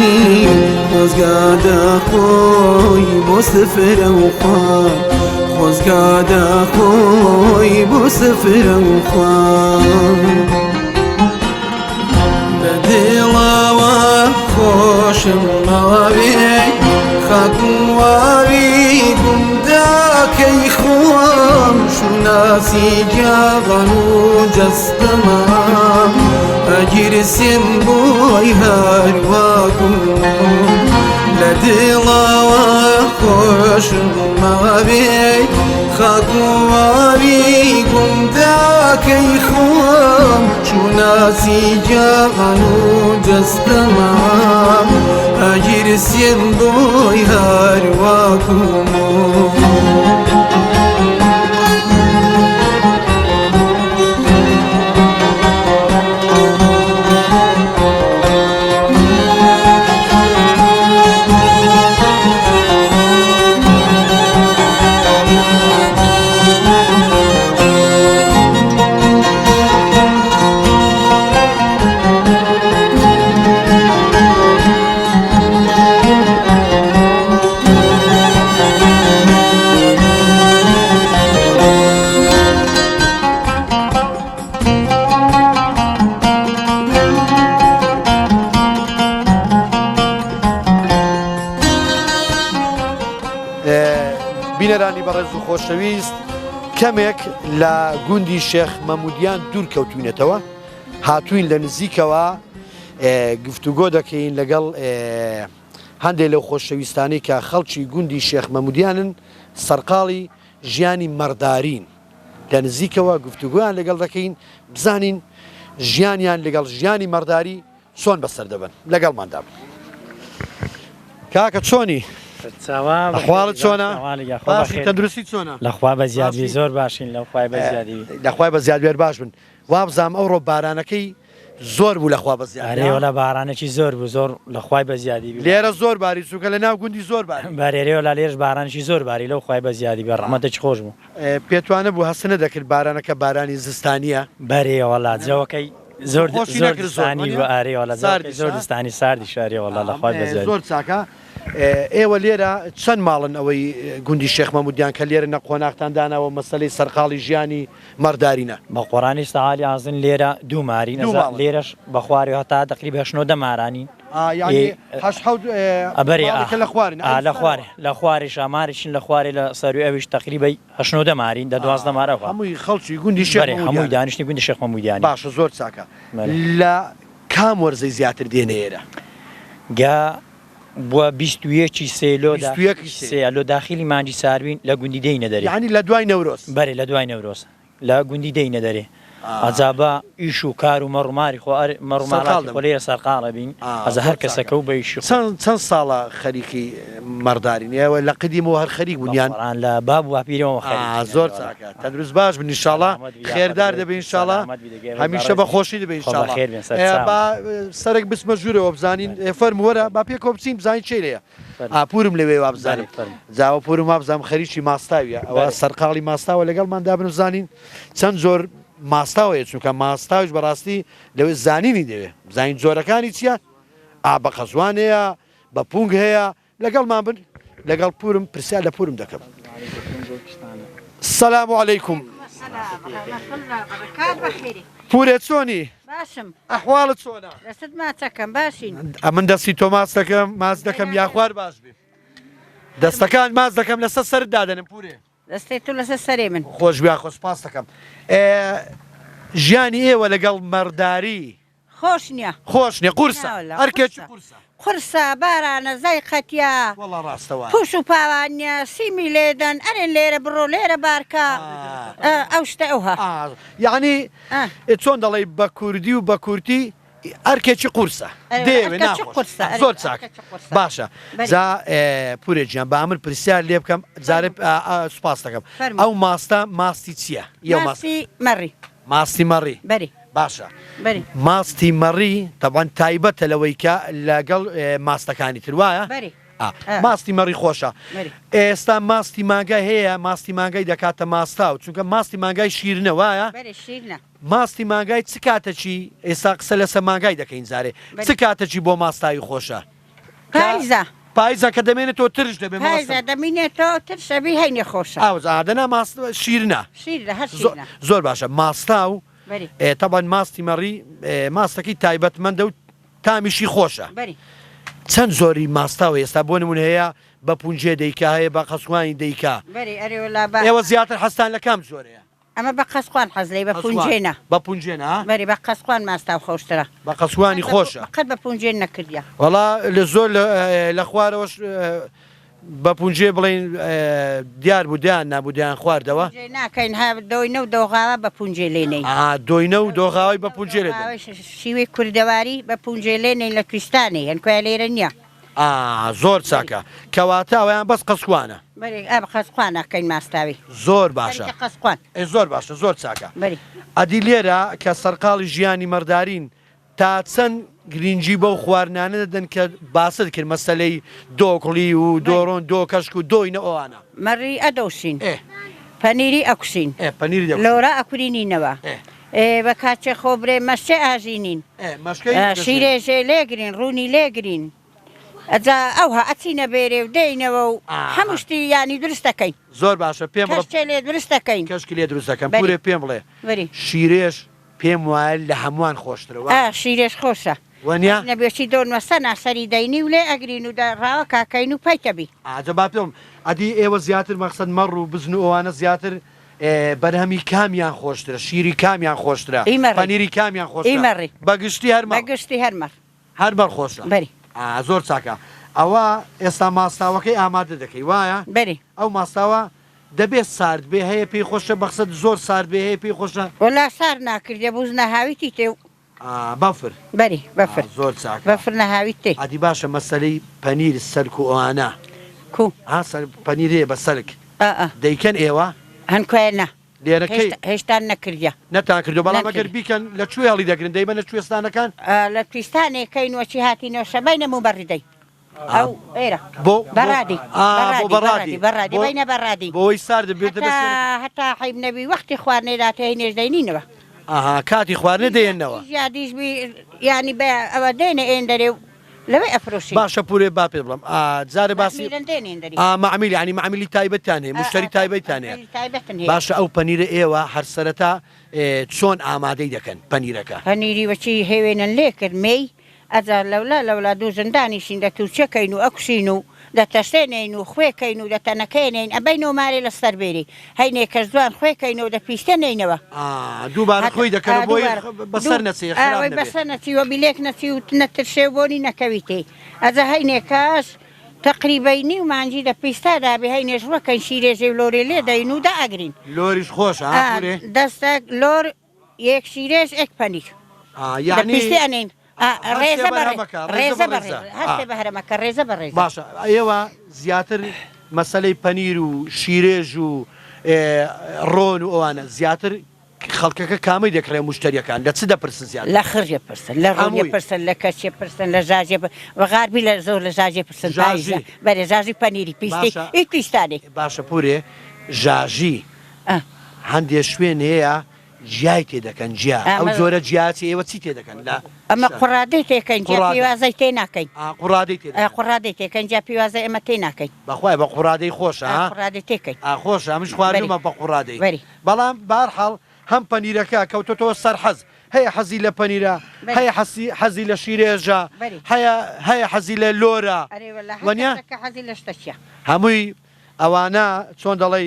خۆزگادە خۆی بۆ سفرە و خوان خۆزگادە خۆی بۆ سفرە و خوان لە دڵەوە خۆشم ماوێ خاک و واوی گوندەکەی خۆم شوناسی جیاغان و جەستەما ئەگیرسیم بۆی هەروەکوم لە دڵەوە خۆشم ماوێ خاک و واوی گوندەکەی خۆم شوناسی جیاغان و جەستەما ئەگیرسیم بۆی هەروەکوم بینەرانی بەڕێز و خۆشەویست کەمێک لە گوندی شێخ مەمودیان دوور کەوتوینەتەوە هاتوین لە نزیکەوە گفتوگۆ دەکەین لەگەڵ هەندێک لەو خۆشەویستانی کە خەڵکی گوندی شێخ مەمودیانن سەرقاڵی ژیانی مەردارین لە نزیکەوە گفتوگویان لەگەڵ دەکەین بزانین ژیانیان لەگەڵ ژیانی مەرداری چۆن بەسەر دەبن لەگەڵماندا کاکە چۆنی؟ ئەحواڵت چۆنە؟ تەندروستی چۆنە؟ لەخوا بەزیادی زۆر باشین لەخوای بەزیادوێر باش بن وابزانام ئەوڕۆ بارانەکەی زۆر بوو لەخوا بەزیادێوە بارانێکی زۆر بوو زۆر لەخوای بەزیادی لێرە زۆر باری چووکە لە ناو گوندی زۆر باری بارێرەوە لە لێرش بارانشی زۆر باری لەو خوای بەزیادی بە ڕەحمەتێکی خۆش بوو پێتوانە بوو هەست نەدەکرد بارانەکە بارانی زستانیە بەرێوەڵا جەوەکەی زۆر دستانی بە ئارێوەڵە زۆر دستانی ساردی شارێوەڵا لەخوای بەزیادی زۆر چاکە ئێوە لێرە چەند ماڵن ئەوەی گوندی شێخ مەمودیان کە لێرە نەقۆناقتاندانەوە مەسەلەی سەرقاڵی ژیانی مەردارینە بە قۆرانی سەعالی ئازن لێرە دوو مارین لێرەش بە خواری هەتا تقریبا 8 مارانین لە خواری شاماریشن لە خوارێ لە سەروی ئەویش تقریبی 8 مارین دە 12 مارەوە هەمووی خەڵکی گوندی شێخ هەمووی دانیشتنی گوندی شێخ مەمودیانی باشە زۆر چاکە لە کام وەرزەی زیاتر دێنە ئێرە بووە 21 سێلۆ داخلی مانجی ساروین لە گوندی دەینە دەرێ ینی لە دوای نەورۆز بەرێ لە دوای نەورۆز لە گوندی دەینە دەرێ ئەجابە ئیش و کار و مەڕماری مەڕماڵاتی خۆ لێرە سەرقاڵە بین ئەزە هەر کەسەکە و بەیشی چەند ساڵە خەریکی مەردارین ئێوە لە قدیمەوە هەر خەریک بوونیان لە باب واپیرەوە زۆر چاکە تەندروست باش بن ئینشاڵڵا خێردار دەبێ ئینشاڵڵا هەمیشە بە خۆشی دەبێ ئینشاڵڵا سەرێک بسمە ژوورەوە بزانین فەرموەرە با پێکۆ بچین بزانین چێ لەیە پورم لەوێ وا بزانین جاوە پورم وا بزانم خەریکی ماستاویە ئەوە سەرقاڵی ماستاوە لەگەڵماندا بن بزانین چەند زۆر ماستاوەیە چونکە ماستاویش بەڕاستی لەوێ زانینی دەوێ بزانین جۆرەکانی چییە؟ بە قەزوان هەیە بە پونگ هەیە لەگەڵمان بن لەگەڵ پورم پرسیار لە پورم دەکەم. سەلام عەلەیکوم. پورێ چۆنی؟ باشم. ئەحواڵت چۆنە؟ دەستت ماچەکەم باشین. من دەستی تۆ ماچ دەکەم یاخوار باش بێ. دەستەکان ماچ دەکەم لەسەر سەرت دادەنم پورێ. دەستێت تو لەسەر سەرێ من. خۆش بیا خۆش پاس دەکەم. ژیانی ئێوە لەگەڵ مەرداری خۆش نییە. خۆش نییە قورسە هەرکێکی قورسە. قورسە بارانە زای قەتیا وەڵا ڕاستەوە پوش و پاوانە سیمی لێدەن ئەرێن لێرە بڕۆ لێرە بارکە ئەو شتە ئەوها یعنی چۆن دەڵێ بە کوردی و بە کورتی ئەرکێکی قورسە دێوێ زۆر چاکە باشە جا پورێکیان بە ئەمر پرسیار لێ بکەم جارێ سوپاس دەکەم ئەو ماستە ماستی چییە؟ ماستی مەڕی ماستی مەڕی بەری باشە ماستی مەڕی تەبان تایبەتە لەوەی کە لەگەڵ ماستەکانی تر وایە ماستی مەڕی خۆشە ئێستا ماستی مانگای هەیە ماستی مانگای دەکاتە ماستاو چونکە ماستی مانگای شیرنە وایە ماستی مانگای چ کاتەچی ئێستا قسە لەسەر مانگای دەکەین زارێ چ کاتەچی بۆ ماستاوی خۆشە پاییزە پاییزە کە دەمێنێتەوە ترش دەبێت پاییزە دەمێنێتەوە ترشەبی هەینێ خۆشە ئەوزادەنا شیرنە زۆر باشە ماستاو تەبان ماستی مەڕی ماستەکەی تایبەتمەندە و تامیشی خۆشە چەند زۆری ماستاوە ئێستا بۆ نمونە هەیە بە پونجێ دەیکا هەیە بە قەسوانی دەیکا ئێوە زیاتر حەستان لە کام زۆرەیە ئەمە بە قەسقوان حەزلەی بە پونجێنە بە پونجێنە بەری بە قەسقوان ماستاو خۆشترە بە قەسوانی خۆشە قەت بە پونجێن نەکردیا وەڵا لە زۆر لە خوارەوەش بە پونجێ بڵین دیار بودیان نابودیان خواردەوە ناکەین دۆینە و دۆغاوە بە پونجێ لێنەی دۆینە و دۆغاوی بە پونجێ لێ شیوەی کوردەواری بە پونجێ لێنەی لە کوێستانی هەنکوای لێرە نییە زۆر چاکە کەواتە ئەویان بەس قەسقوانە بە قەسقوانەکەین ماستاوی زۆر باشە قەسقوان زۆر باشە زۆر چاکە ئەدی لێرە کە سەرقاڵی ژیانی مەردارین تا چەند گرنگجی بەو خواردنانە دەدەن کە باست کرد مەسەلەی دۆکڵی و دۆڕۆن دۆ کەشک و دۆینە ئەوانە مەڕی ئەدۆشین پەنیری ئەکوسین لۆرە ئەکورینینەوە بە کاچێ خۆبرێ مەشتێ ئاژینین شیرێژێ لێگرین ڕوونی لێگرین ئەجا ئەوها ئەچینە بێرێ و دێینەوە و هەموو شتی ینی دروست دەکەین زۆر باشە پێم لێ دروست دەکەین کەشکی لێ دروست دەکەم پورێ پێم بڵێ شیرێش پێم وایە لە هەمووان خۆشترەوە شیرێش خۆشە وەنیا نەبێشی دۆنوەسە ناسەری دەینی و لێ ئەگرین و ڕاوە کاکەین و پەیتەبی ئاجەبا پێم ئەدی ئێوە زیاتر مەقسەد مەڕ و بزن و ئەوانە زیاتر بەرهەمی کامیان خۆشترە شیری کامیان خۆشترە پەنیری کامیان خۆشترە بەگشتی هەرمەر هەرمەر خۆشە بەری زۆر چاکە ئەوە ئێستا ماستاوەکەی ئامادە دەکەی وایە بەری ئەو ماستاوە دەبێت سارد بێ هەیە پێی خۆشە بەخسەت زۆر سارد بێ هەیە پێی خۆشە وەلا سار ناکردێ بوز نەهاویتی تێ بەفر بەری بەفر زۆر چاک بەفر نەهاویت تێ ئەدی باشە مەسەلەی پەنیر سەرک و ئەوانە پەنیرەیە بە سەرک دەیکەن ئێوە هەنکوێنە لێرەکەی هێشتا نەکردە نەتان کردو بەڵام ئەگەر بیکەن لە کوێ هەڵی دەگرن دەیبەنە کوێستانەکان لە کوێستانێکەکەین وەچی هاتینەوە شەبای نەموو بەڕیدەی ئەو ئێرە بەڕادی بەڕادی بینە بەڕادی بۆی سارد بێت هەتا حیب نەبی وەختی خواردنێداتە هینێش دەینینەوە کاتی خواردنە دێنەوە یادیش ینی بە ئەوە دێنە ئێن دەرێ و لەوەی ئەفرۆشی باشە پورێ با پێ بڵم جارە باسی معمیل ینی معمیلی تایبەتان هەیە مشتری تایبەتان هەیە باشە ئەو پەنیرە ئێوە هەر سەرەتا چۆن ئامادەی دەکەن پەنیرەکە پەنیری وەچی هێوێنن لێ کرد مێی ئەجا لەولا دوو زندانیشین دەتوچەکەین و ئەکوشین و دەتەشێنین و خوێکەین و دەتەنەکەێنین ئەبینەوە مارێ لە سەر بێری هەینێ کەس جوان خوێکەینەوە دەپیشتێنینەوە دووبارە خۆی دەکەن بۆی بەسەر نەچی بەسەر نەچیوە بیلێک نەچی و نەترشێ بۆنی نەکەویتێ ئەجا هەینێ کەس تقریبەینی و مانجی دە پیستادابێ هەینێش وەکەن شیرێژێ و لۆرێ لێ دەین و دائەگرین لۆریش خۆش دەستە لۆر یەک شیرێژ ئەک پەنیر پێشتی ئەنین ڕێزە ڕێزە هەستێ بە هەرەمەکە ڕێزە بە ڕێز باشە ئێوە زیاتر مەسلەی پەنیر و شیرێژ و ڕۆن و ئەوانە زیاتر خەڵکەکە کامی دەکرێت مشتریەکان لە چ دەپرسن زیاتر لە خڕێ پرسن لە ڕۆنیە پرسن لە کەچێ پرسن لە ژاژێ بەغاربی لە زۆر لە ژاژێ پرسن بەرێ ژاژی پەنیری پیستی هیچ پیستانی باشە پورێ ژاژی هەندێک شوێن هەیە جیای تێدەکەن جیا ئەو زۆرە جیاتی ئێوە چی تێدەکەن لە ئەمە قوڕادەی تێکەین پیوازەی تێ ناکەین قوڕادەی تێکەین جا پیوازە ئێمە تێ ناکەین بەخوای بە قوڕادەی خۆشە قوڕادەی تێکەین خۆشە ئەمش خواردومە بە قوڕادەی بەڵام بارحاڵ هەم پەنیرەکە کەوتۆتەوە سەر حەز هەیە حەزی لە پەنیرە هەیە حەزی لە شیرێژە هەیە حەزی لە لۆرە وەنیا حەزی لە شتەچە هەمووی ئەوانە چۆن دەڵێ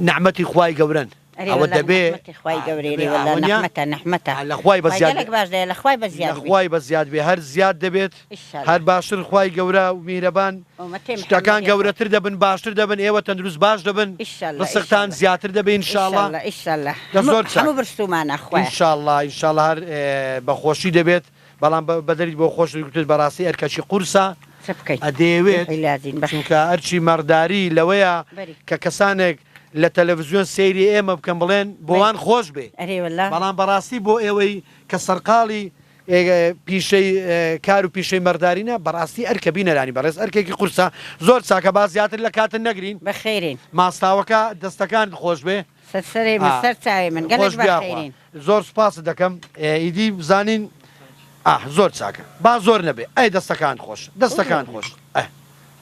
نعمەتی خوای گەورن ئەوە دەبێ لەخوای بە زیاد بێ هەر زیاد دەبێت هەر باشتر خوای گەورە و میرەبان شتەکان گەورەتر دەبن باشتر دەبن ئێوە تەندروست باش دەبن ڕزقتان زیاتر دەبێ ئینشاءڵڵا ئینشاءڵڵا هەر بەخۆشی دەبێت بەڵام بەدەریت بۆ خۆش گوتت بەڕاستی ئەرکەچی قورسە ئەدەیەوێت چونکە ئەرچی مەڕداری لەوەیە کە کەسانێک لە تەلەڤیزیۆن سەیری ئێمە بکەم بڵێن بۆوان خۆش بێ بەڵام بەڕاستی بۆ ئێوەی کە سەرقاڵی پیشەی کار و پیشەی مەردارینە بەڕاستی ئەرکە بینەرانی بەڕێز ئەرکێکی قورسە زۆر چاکە با زیاتر لە کاتن نەگرین بەخێرین ماستاوەکە دەستەکان خۆش بێ زۆر سپاس دەکەم ئیدی بزانین زۆر چاکە با زۆر نەبێ ئەی دەستەکان خۆش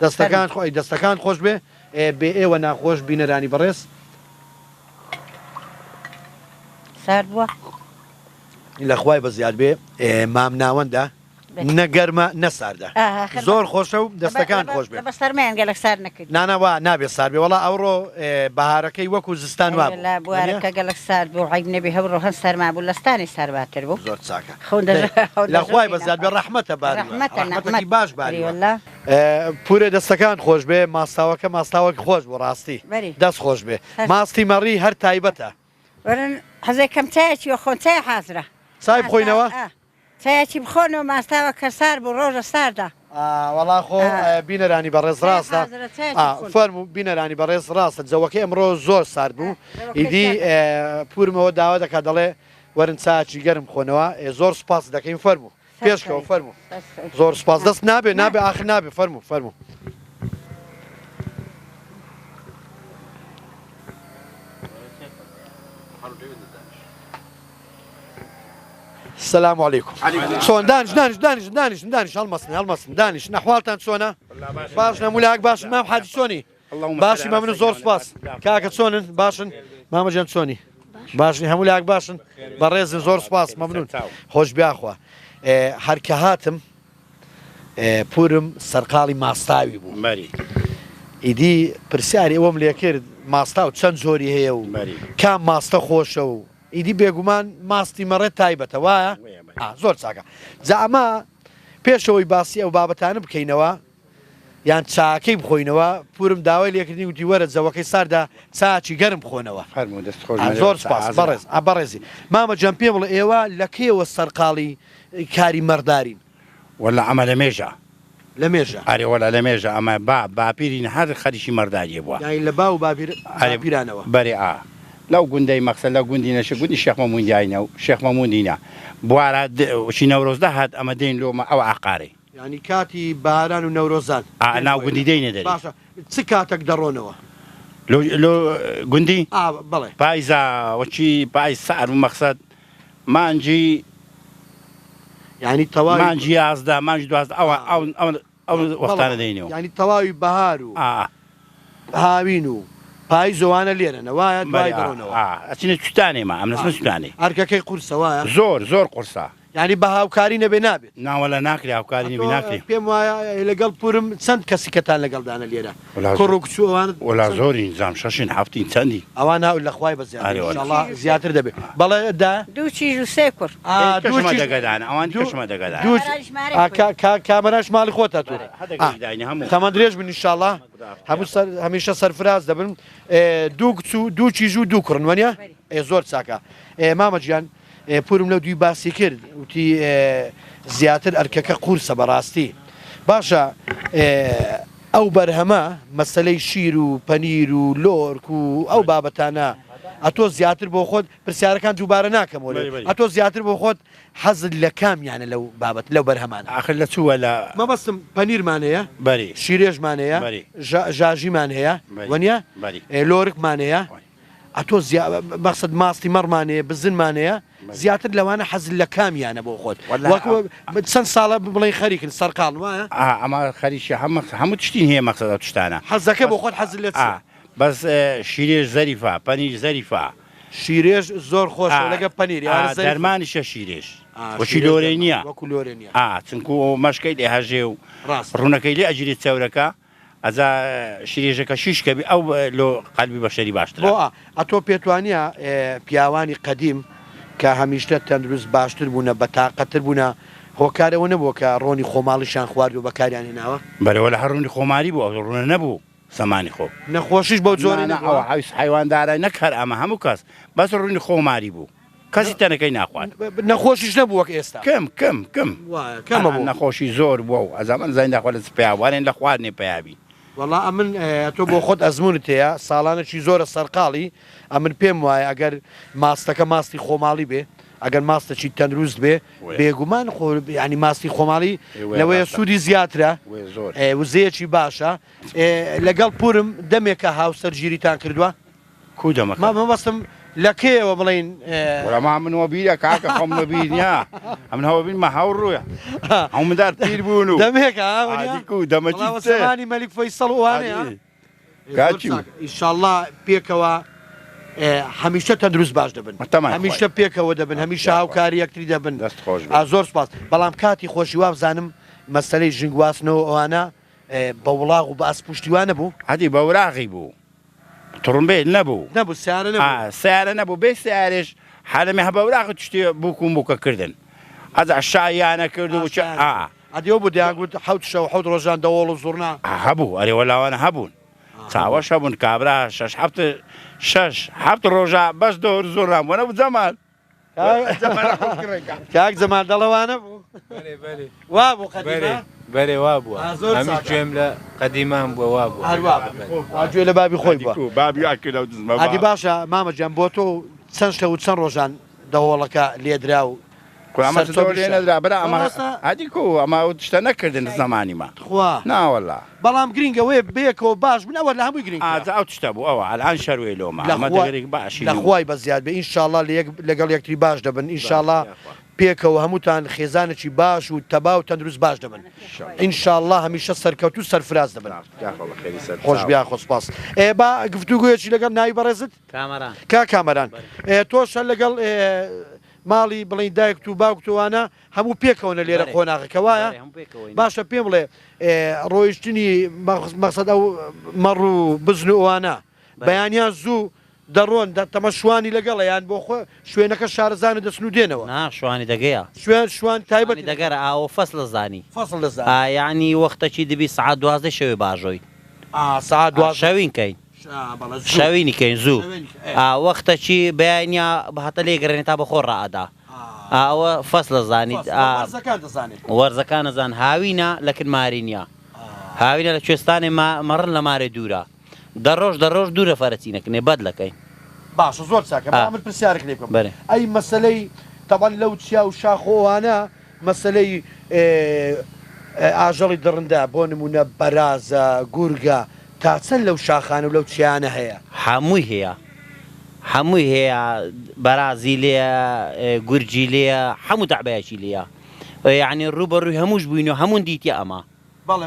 دەستەکان خۆش بێ بێ ئێوە ناخۆش بینەرانی بەڕێز سارد بووە لەخوای بە زیاد بێ مام ناوەندە نەگەرمە نەساردە زۆر خۆشە و دەستەکان خۆش بێ بەسەرمایان گەلک سار نەکرد نانەوە نابێت سار بێ وەڵا ئەوڕۆ بەهارەکەی وەکو زستان وا بوارەکە گەلک سارد بوو عیب نەبێ هەوڕۆ هەن سەرما بوو لەستانی سارباتر بوو زۆر چاکە لەخوای بە زیاد بێ ڕەحمەتە باری باش باری پورێ دەستەکان خۆش بێ ماستاوەکە ماستاوەکی خۆش بۆ ڕاستی دەست خۆش بێ ماستی مەڕی هەر تایبەتە حەزێکم چایەکی وە خۆن چای حازرە چای بخۆینەوە چایەکی بخۆنەوە ماستاوە کە سار بوو ڕۆژە ساردا وەڵا خۆ بینەرانی بەڕێز ڕاستە فەرمو بینەرانی بەڕێز ڕاستە جەوەکەی ئەمڕۆ زۆر سارد بوو ئیدی پورمەوە داوا دەکات دەڵێ وەرن چاچی گەرم خۆنەوە زۆر سپاس دەکەین فەرمو پێشکەوە فەرمو زۆر سپاس دەست نابێ ئاخر نابێ فەرمو السلام عليكم شلون دانش هەڵمەسن دانش نەحواڵتان چۆنە باشە مولاک باشن مام حاجی چۆنی باشی مەمنون زۆر سپاس کاکە چۆنن باشن مامەجان چۆنی باشنی هەموو لاک باشن بەڕێزن زۆر سپاس مەمنون خۆش بیاخوا هەرکە هاتم پورم سەرقاڵی ماستاوی بوو ئیدی پرسیاری ئەوەم لێ کرد ماستا و چەند زۆری هەیە و کام ماستە خۆشە و ئیدی بێگومان ماستی مەڕێت تایبەتە وایە زۆر چاکە جا ئەمە پێشەوەی باسی ئەو بابەتانە بکەینەوە یان چاکەی بخۆینەوە پورم داوای لێکردنی وتی وەرە جەوەکەی ساردا چاچی گەرم بخۆنەوە زۆر سپاس بەڕێزی مامە جەم پێ بڵێ ئێوە لە کێوە سەرقاڵی کاری مەردارین وەلا ئەمە لە مێژە لە مێژە ئەرێ وەلا لە مێژە ئەمە باپیرین هەر خەریکی مەرداریە بووە لە با و باپیرانەوە بەرێ لەو گوندەی مەقسە لە گوندی نەشە گوندی شێخ مەموندیاینە و شێخ مەموندینە بوارە چی نەورۆزدا هات ئەمە دێن لۆمە ئەوە ئاقارێ ینی کاتی باران و نەورۆزان ناو گوندی دەینە دەری باشە چ کاتێک دەڕۆنەوە لۆ گوندی بڵێ پایزا وەچی پای سار و مەقسەد مانجی ینی تەواوی مانجی یازدا مانجی دوازدە ئەو وەختانە دەینەوە ینی تەواوی بەهار و هاوین و پای زۆوانە لێرەنە وایە دوای دەڕۆنەوە ئەچینە چوتانێمە ئەم نەسمە چوتانێ ئەرکەکەی قورسە وایە زۆر قورسا ینی بە هاوکاری نەبێ نابێت ناوەلە ناکری هاوکاری نەبێ ناکری پێم وایە لەگەڵ پورم چەند کەسی کەتان لەگەڵدانە لێرە کوڕ و کچووەوان وەلا زۆرین زام شەشین هەفتین چەندی ئەوان ناو لەخوای بە زیاتر دەبێت بەڵێ دا دوو چیژ و سێ کوڕ دەگەدان ئەوان کەشمە دەگەدان کامەراش ماڵی خۆتە تو تەمە درێژ بن ئینشاڵڵا هەمیشە سەرفراز دەبن دوو چیژ و دوو کوڕن وەنیە زۆر چاکە مامەجیان پورم لەو دوی باسی کرد وتی زیاتر ئەرکەکە قورسە بەڕاستی باشە ئەو بەرهەمە مەسلەی شیر و پەنیر و لۆرک و ئەو بابەتانە ئەتۆ زیاتر بۆ خۆت پرسیارەکان دووبارە ناکەمەوە ئەتۆ زیاتر بۆ خۆت حەزت لە کامیانە لەو بابەت لەو بەرهەمانە آخر لە چووە لە مەبەستم پەنیرمانەیە بەری شیرێژمانەیە ژاژیمان هەیە وەنیە لۆرکمانەیە ئەتۆ مەقسەد ماستی مەڕمانەیە بزنمانەیە زیاتر لەوانە حەز لە کامیانە بۆ خۆت چەند ساڵە بڵێ خەریکن سەرقاڵ وایە ئەمە خەریشی هەموو تشتین هەیە مەقسەدە تشتانە حەزەکە بۆ خۆت حەز لە بەس شیرێژ زەریفە پەنیر زەریفە شیرێژ زۆر خۆشە لەگە پەنیر دەرمانیشە شیرێژ وەکی لۆرەی نییە چونکو مەشکەی لێ هەژێ و ڕوونەکەی لێ ئەجرێت چەورەکە ئەزا شیرێژەکە شیشکەبی ئەو لۆ قەلبی بەشەری باشتر ئەتۆ پێتوانە پیاوانی قەدیم کە هەمیشتە تەندروست باشتر بوونە بەتاقەتر بوونە هۆکارەوە نەبووە کە ڕۆنی خۆماڵیشان خوارد و بەکاریان هێناوە بەرەوە لە هەڕوونی خۆماری بوو ئەو ڕوونە نەبوو سەمانی خۆ نەخۆشیش بەو جۆرە حیواندارای نەکەر ئەمە هەموو کەس بەس ڕوونی خۆماری بوو کەسی تەنەکەی ناخوارد نەخۆشیش نەبووە ئێستا کەم نەخۆشی زۆر بووە و ئەزامان زای ناخوا لە پیاوانێن لە خواردنێ پیاوی وەڵا ئەمن تۆ بۆ خۆت ئەزمونت هەیە ساڵانێکی زۆرە سەرقاڵی ئەمن پێم وایە ئەگەر ماستەکە ماستی خۆماڵی بێ ئەگەر ماستەکی تەندروست بێ بێگومان ینی ماستی خۆماڵی لەوەیە سوودی زیاترە وزەیەکی باشە لەگەڵ پورم دەمێکە هاوسەرگیریتان کردووە مەبەستم لە کێوە بڵین وەڵاما منەوە بیرە کاکە خۆمنە بیر نیە ئەمن هەوە بین مە هاوڕ ڕوویە هەمودار پیر بوون و دەمێکە دەمەجیمانی مەلیک فەیسەڵ وانەیە ئینشاءڵڵا پێکەوە هەمیشە تەندروست باش دەبن هەمیشە پێکەوە دەبن هەمیشە هاوکاری یەکتری دەبن زۆر سپاس بەڵام کاتی خۆشی وا بزانم مەسەلەی ژنگواستنەوە ئەوانە بە وڵاغ و بە ئەسپوشتیوانە بوو هەدی بە وراغی بوو تڕمبێت نەبوو سیارە نەبوو بێ سیارێش حالەمێ هەبە وراغت شتێ بووکم بووکە کردن ئەزا شایانە کرد و ئەدیەوە بوو دیاگوت حوت شەو حوت ڕۆژان دەوڵ و زوڕنا هەبوو ئەرێوە لاوانە هەبوون چاوەش هەبوون کابرا شش هەفت ڕۆژە بەش دۆر زۆرام وەنە جەمال کاک جەمال دەڵەوانە بوو وا بوو قەدیمە بەرێ وا بووە هەمی گوێم لە قەدیمان بووە وا بووە گوێ لە بابی خۆی بووە ئادی باشە مامەجیان بۆ تۆ چەند شتە و چەند ڕۆژان دەوڵەکە لێدرا و نەدرا بەرا ئەمە هادی کۆ ئەمە شتە نەکردن زمانیمە ناوەڵا بەڵام گرنگەوەی بێکەوە باش بنەوە لە هەمووی گرنگ ئەو تشتە بوو ئەوە ئەلان شەروێ لۆمە باشی لەخوای بەزیاد بێ ئینشاءڵڵا لەگەڵ یەکتری باش دەبن ئینشاءڵڵا پێکەوە هەمووتان خێزانێکی باش و تەبا و تەندروست باش دەبن ئینشاءڵڵا هەمیشە سەرکەوت و سەرفراز دەبن خۆش بیا خۆسپاس با گفتوگویەکی لەگەڵ ناوی بەڕێزت کامەران تۆش لەگەڵ ماڵی بڵین دایک و باوکتوانە هەموو پێکەوەنە لێرە خۆناغەکە وایە باشە پێم بڵێ ڕۆیشتنی مەقسەد ئەو مەڕ و بزن و ئەوانە بەیانیان زوو دەڕۆن تەمە شوانی لەگەڵە یان بۆ خۆ شوێنەکە شارەزانە دەچن و دێنەوە شوانی دەگەیە شوان تایبەت دەگەرە ئاوە فەس لە زانی یعنی وەختەکی دەبی سعات 12 شەوێ باژۆی سعات 12 شەوینکەین شەوینی کەین زوو وەختەکی بەیانیا بەهاتە لێگەڕێنێت تا بەخۆ ڕائەدا ئەوە فەس لە زانیت وەرزەکان نەزان هاوینە لە کرماری نییە هاوینە لە کوێستانی مەڕن لە مارێ دوورە دەڕۆژ دوورە فەرەچینەکەنێ بەد لەکەی باشە زۆر چاکە من پرسیارێک لێ بکەم ئەی مەسەلەی تەبەن لەو چیا و شاخۆوانە مەسەلەی ئاژەڵی دڕندە بۆ نمونە بەرازە گورگە تا چەند لەو شاخانە و لەو چیانە هەیە هەمووی هەیە بەرازی لێە گورجی لێە هەموو تەعبەیەکی لێە یعنی ڕوبەڕووی هەمووش بووین و هەموون دیتی ئەمە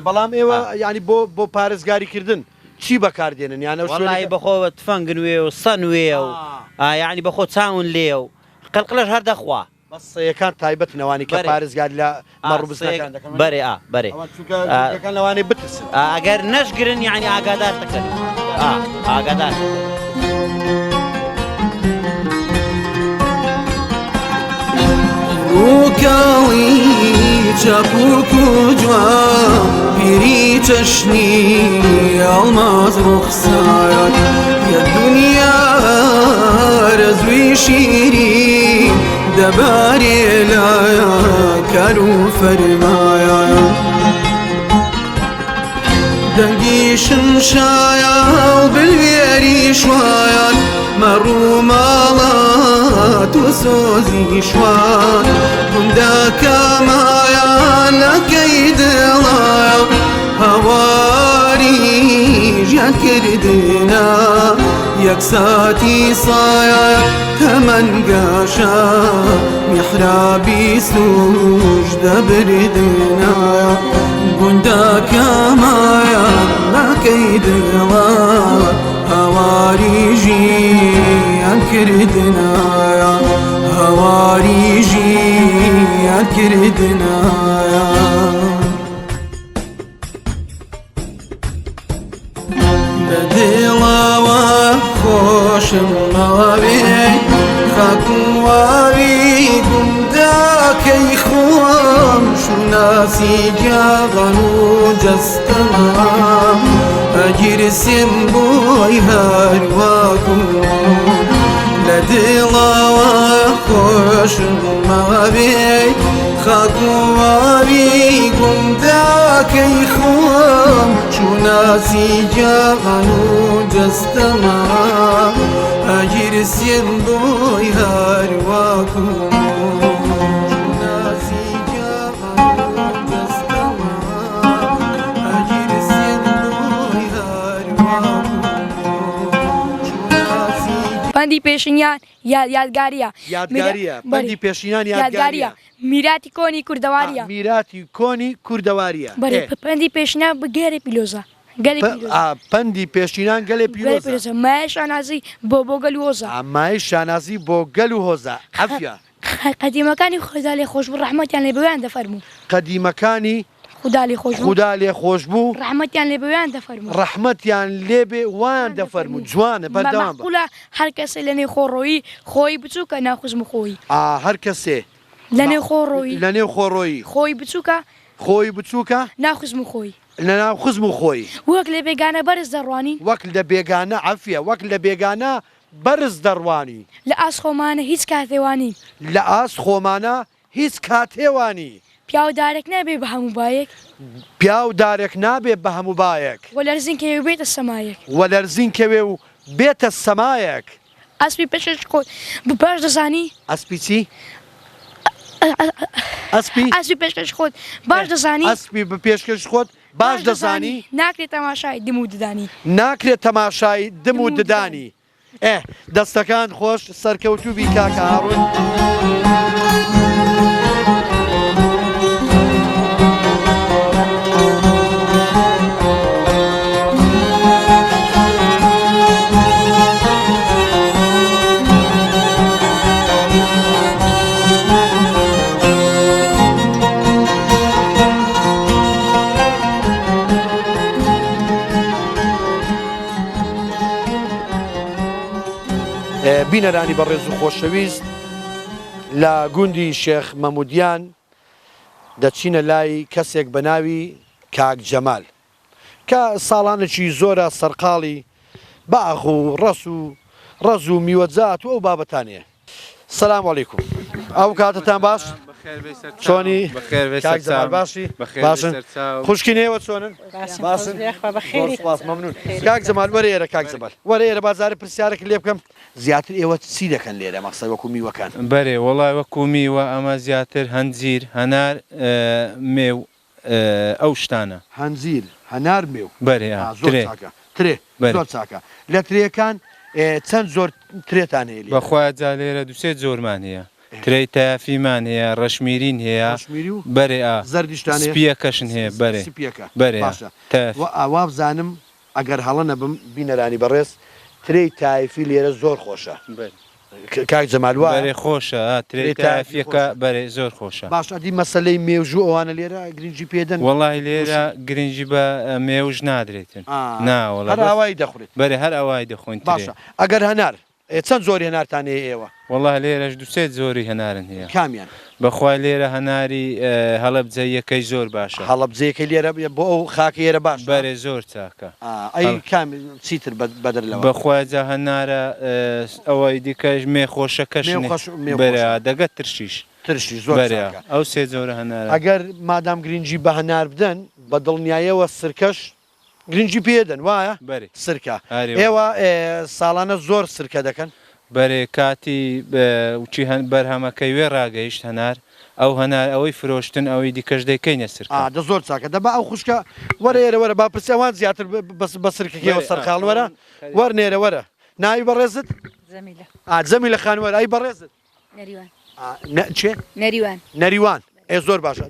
بەڵام ئێوە ینی بۆ پارێزگاریکردن چی بەکاردێنن یانە وڵی بەخۆ تفەنگن وێ و سەن وێ و یعنی بەخۆ چاون لێ و قەلقلەش هەر دەخوا بەسەیەکان تایبەت نەوانی کە پارێزگار لە مەڕوبستەکان دەکەن بەرێ لەوانەی بترسن ئەگەر نەشگرن یعنی ئاگادار دەکەن ئاگادار ڕووکاڵی چاپوک و جوان پیری چەشنی ئەڵماز ڕوخسارات یە دنیا لزوي شيرين دباري لايا كانوا فرمايا دنقي شمشايا وبالبيري شوايا مروا مالات وسوزي شوان كندا كمايا لكيد لايا هواري جان كردنا يكساتي صايا ثمن قاشا محرابي سوج دبردنا كندا كمايا لكيد لايا هواري جيان كردنا هواري جيان كردنا بدلا وخوشم مغابي خاكم وابيكم داكي خوام شو ناسي جاغنو جستنا أجير سمبوي هارواكم لدلا وخوشم مغابي خاكم وابيكم داكي خوام شو ناسي جاغنو جستما أجير سيمبوي هارواكم شو ناسي جاغنو جستما أجير سيمبوي هارواكم شو ناسي بندی پێشنیان یادگاریە بەندی پێشینان یادگاریە میراتی کۆنی کوردەواریە میراتی کۆنی کوردەواریە پەندی پێشنا بگەری پیلۆزە پەندی پێشینان گەلێ پیرۆزە مای شانازی بۆ گەل و هۆزە مای شانازی بۆ گەل و هۆزە ئەفیا قەدیمەکانی خۆدا لێ خۆش بوو ڕەحمەتیان لێ بەویان دەفەرموو قەدیمەکانی خدا لێ خۆش بوو ڕەحمەتیان لێ بەویان دەفەرموو ڕەحمەتیان لێ بێ وان دەفەرموو جوانە بەردەوام بە هەر کەسێ لە نێو خۆڕۆیی خۆی بچووکە ناخوزم خۆی هەر کەسێ لە نێو خۆڕۆیی لە نێو خۆڕۆیی خۆی بچووکە خۆی بچووکە ناخوزم خۆی لە ناو خزم و خۆی وەک لە بێگانە بەرز دەڕوانی وەک لە بێگانە عەفیە وەک لە بێگانە بەرز دەڕوانی لە ئاس خۆمانە هیچ کاتێوانی لە ئاس خۆمانە هیچ کاتێوانی پیاودارێک نابێ بە هەموو بایەک پیاودارێک نابێ بە هەموو بایەک وەلەرزین کەوێ بێتە سەمایەک وەلەرزین کەوێ و بێتە سەمایەک ئەسپی پێشش خۆت باش دەزانی ئەسپی چی؟ ئەسپی پێشکەش خۆت باش دەزانی ئەسپی بە پێشکەش خۆت باش دەزانی ناکرێت تەماشای دم و ددانی ناکرێت تەماشای دم و ددانی دەستەکان خۆش سەرکەوتوبی کاکە هاڕون بینەرانی بەڕێز و خۆشەویست لە گوندی شێخ مەمودیان دەچینە لای کەسێک بە ناوی کاک جەمال کە ساڵانێکی زۆرە سەرقاڵی باغ و ڕەز و میوەجات و ئەو بابەتانەیە. سەلام عەلەیکوم. ئەو کاتتان باش؟ چۆنی؟ کاک جەمال باشی؟ باشن؟ خوشکی نێوە چۆنن؟ باشن؟ سوپاس مەمنون. کاک جەمال وەرە ئێرە کاک جەمال. وەرە ئێرە بازارە پرسیارێک لێ بکەم. زیاتر ئێوە چی دەکەن لێرە مەقسەد وەکو میوەکان؟ بەرێ وەڵای وەکو میوە ئەمە زیاتر هەنجیر هەنار مێو ئەو شتانە. هەنجیر هەنار مێو. بەرێ ترێ زۆر چاکە. لە ترێکان چەند زۆر ترێتان هەیە؟ بەخوای جا لێرە دووسێ زۆرمان هەیە. ترەی تایافیمان هەیە ڕەشمیرین هەیە بەرێ زەردیشتان سپیەکەشن هەیە بەرێ بەرێ ئاوا بزانم ئەگەر هەڵە نەبم بینەرانی بەڕێز ترەی تایفی لێرە زۆر خۆشە کاک جەمال وایە خۆشە ترەی تایفیەکە بەرێ زۆر خۆشە. باش ئەدی مەسەلەی مێوژوو ئەوانە لێرە گرنگی پێدەن؟ وەڵای لێرە گرنگی بە مێوژ نادرێتن ناوەڵ هەر ئاوای دەخورێت بەرێ هەر ئەوای دەخۆین. باشە ئەگەر هەنار چەند زۆر هێنارتانەیە ئێوە والله لێرەش دوسێت زۆری هەنارن هەیە کامیان بەخوای لێرە هەناری هەڵەبجە یەکەی زۆر باشە هەڵەبجەیەکەی لێرە بۆ ئەو خاکە ئێرە باش بەرێ زۆر چاکە ئەی چیتر بەدر لەوە بەخوای جا هەنارە ئەوەی دیکەش مێخۆشەکەش بەرە دەگەت ترشیش زۆر ئەو سێ جۆرە هەنارە ئەگەر مادام گرنگجی بە هەنار بدەن بە دڵنیایەوە سرکەش گرنگجی پێدەن وایە سرکە ئێوە ساڵانە زۆر سرکە دەکەن بەرێ کاتی وچی بەرهەمەکەی وێ ڕاگەیشت هەنار ئەو هەنار ئەوەی فرۆشتن ئەوەی دیکەش دەکەینە سرکە دە زۆر چاکە دەبا ئەو خوشکە وەرە ئێرە وەرە با پرسیوان زیاتر بە سرکەکەەوە سەرخاڵ وەرە وەرنێرە وەرە ناوی بەڕێزت جەمی لە خانوەرە ئەی بەڕێزت نەریوان چێ نەریوان نەریوان ئێ زۆر باشە